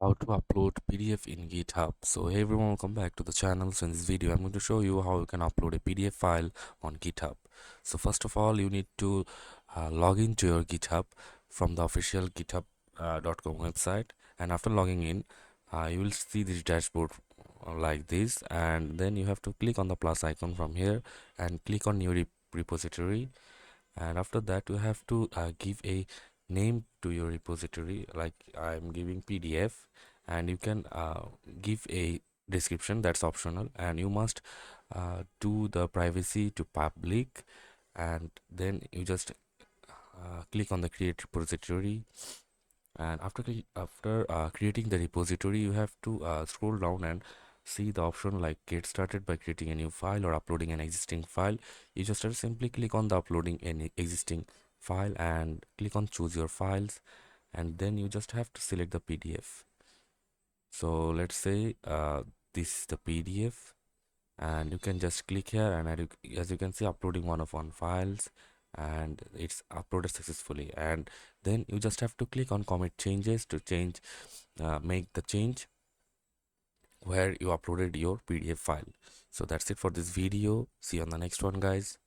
How to upload PDF in GitHub. So hey everyone, welcome back to the channel. So in this video I'm going to show you how you can upload a PDF file on GitHub. So first of all, you need to log into your GitHub from the official github.com website, and after logging in you will see this dashboard like this, and then you have to click on the plus icon from here and click on your repository, and after that you have to give a name to your repository, like I'm giving PDF, and you can give a description, that's optional, and you must do the privacy to public, and then you just click on the create repository. And after creating the repository, you have to scroll down and see the option like get started by creating a new file or uploading an existing file. You just have to simply click on the uploading an existing file and click on choose your files, and then you just have to select the PDF. So let's say this is the PDF, and you can just click here, and as you can see, uploading one files, and it's uploaded successfully. And then you just have to click on commit changes to change make the change where you uploaded your PDF file. So that's it for this video. See you on the next one, guys.